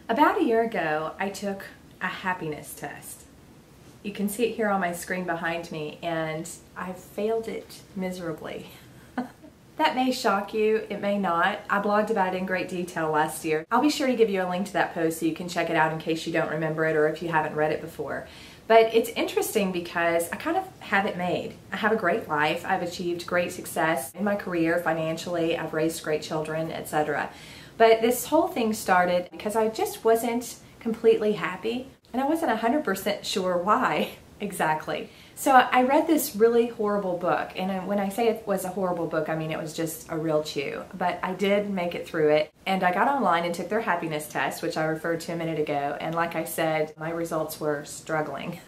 About a year ago, I took a happiness test. You can see it here on my screen behind me, and I failed it miserably. That may shock you, it may not. I blogged about it in great detail last year. I'll be sure to give you a link to that post so you can check it out in case you don't remember it or if you haven't read it before. But it's interesting because I kind of have it made. I have a great life. I've achieved great success in my career, financially. I've raised great children, etc. But this whole thing started because I just wasn't completely happy, and I wasn't 100% sure why exactly. So I read this really horrible book, and when I say it was a horrible book, I mean it was just a real chew. But I did make it through it, and I got online and took their happiness test, which I referred to a minute ago, and like I said, my results were struggling.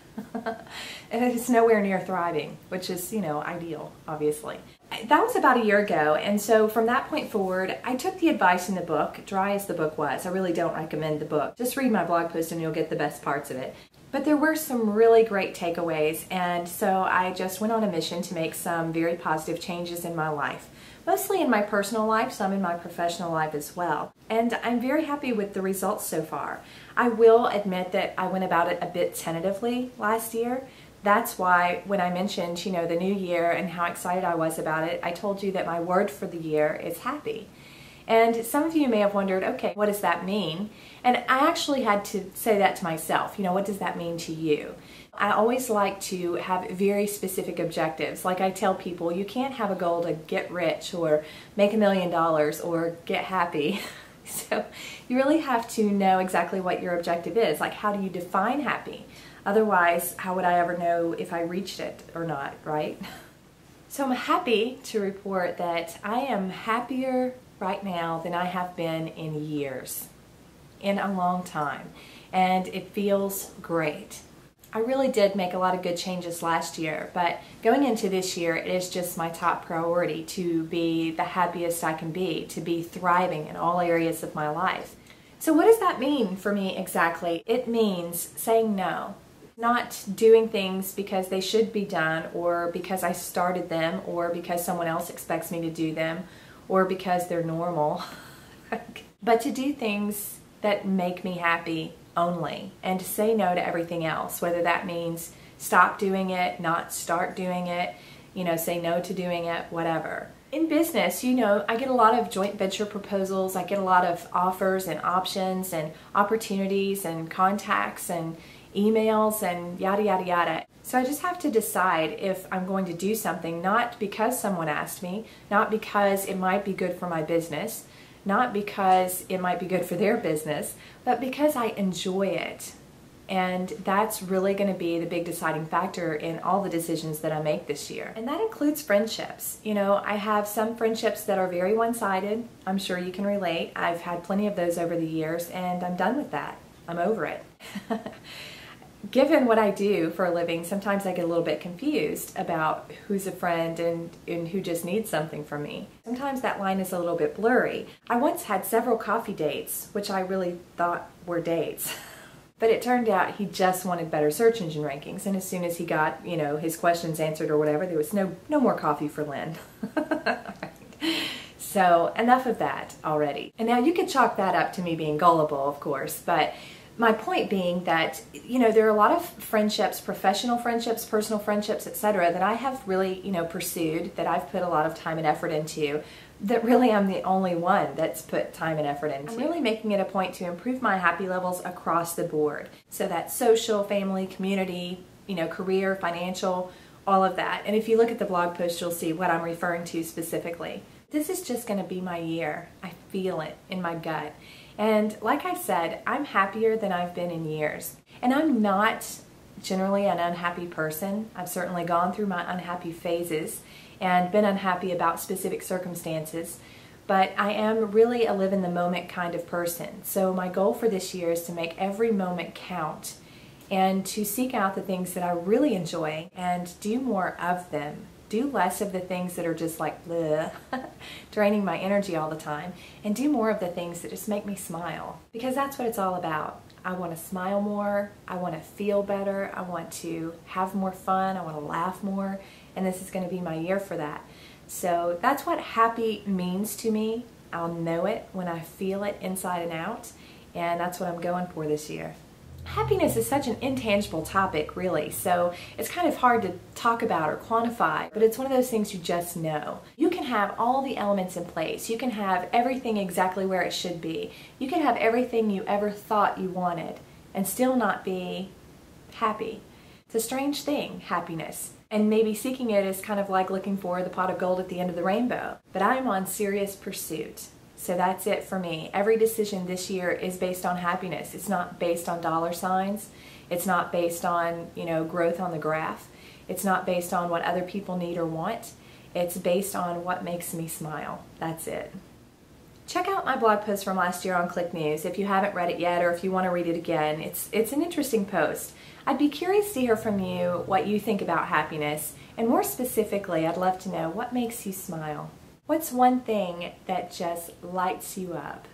And it's nowhere near thriving, which is, ideal, obviously. That was about a year ago, and so from that point forward, I took the advice in the book, dry as the book was. I really don't recommend the book. Just read my blog post and you'll get the best parts of it. But there were some really great takeaways, and so I just went on a mission to make some very positive changes in my life. Mostly in my personal life, some in my professional life as well. And I'm very happy with the results so far. I will admit that I went about it a bit tentatively last year. That's why when I mentioned, the new year and how excited I was about it, I told you that my word for the year is happy. And some of you may have wondered, okay, what does that mean? And I actually had to say that to myself. What does that mean to you? I always like to have very specific objectives. Like I tell people, you can't have a goal to get rich or make $1 million or get happy. So you really have to know exactly what your objective is. Like, how do you define happy? Otherwise, how would I ever know if I reached it or not, right? So I'm happy to report that I am happier right now than I have been in years, in a long time, and it feels great. I really did make a lot of good changes last year, but going into this year, it is just my top priority to be the happiest I can be, to be thriving in all areas of my life. So what does that mean for me exactly? It means saying no. Not doing things because they should be done, or because I started them, or because someone else expects me to do them, or because they're normal. But to do things that make me happy only, and to say no to everything else, whether that means stop doing it, not start doing it, say no to doing it, whatever. In business, I get a lot of joint venture proposals, I get a lot of offers and options and opportunities and contacts and emails and yada yada yada. So I just have to decide if I'm going to do something, not because someone asked me, not because it might be good for my business, not because it might be good for their business, but because I enjoy it. And that's really going to be the big deciding factor in all the decisions that I make this year. And that includes friendships. I have some friendships that are very one-sided. I'm sure you can relate. I've had plenty of those over the years, and I'm done with that. I'm over it. Given what I do for a living, sometimes I get a little bit confused about who's a friend and who just needs something from me. Sometimes that line is a little bit blurry. I once had several coffee dates, which I really thought were dates. But it turned out he just wanted better search engine rankings, and as soon as he got, his questions answered or whatever, there was no more coffee for Lynn. So enough of that already. And now you could chalk that up to me being gullible, of course, but my point being that, there are a lot of friendships, professional friendships, personal friendships, etc., that I have really, pursued, that I've put a lot of time and effort into, that really I'm the only one that's put time and effort into. I'm really making it a point to improve my happy levels across the board. So that's social, family, community, career, financial, all of that. And if you look at the blog post, you'll see what I'm referring to specifically. This is just going to be my year. I feel it in my gut. And like I said, I'm happier than I've been in years. And I'm not generally an unhappy person. I've certainly gone through my unhappy phases and been unhappy about specific circumstances. But I am really a live in the moment kind of person. So my goal for this year is to make every moment count and to seek out the things that I really enjoy and do more of them. Do less of the things that are just like bleh, draining my energy all the time, and do more of the things that just make me smile. Because that's what it's all about. I want to smile more, I want to feel better, I want to have more fun, I want to laugh more, and this is going to be my year for that. So that's what happy means to me. I'll know it when I feel it inside and out, and that's what I'm going for this year. Happiness is such an intangible topic, really, so it's kind of hard to talk about or quantify, but it's one of those things you just know. You can have all the elements in place. You can have everything exactly where it should be. You can have everything you ever thought you wanted and still not be happy. It's a strange thing, happiness. And maybe seeking it is kind of like looking for the pot of gold at the end of the rainbow. But I'm on serious pursuit. So that's it for me. Every decision this year is based on happiness. It's not based on dollar signs. It's not based on, growth on the graph. It's not based on what other people need or want. It's based on what makes me smile. That's it. Check out my blog post from last year on Click News if you haven't read it yet or if you want to read it again. It's an interesting post. I'd be curious to hear from you what you think about happiness, and more specifically, I'd love to know what makes you smile. What's one thing that just lights you up?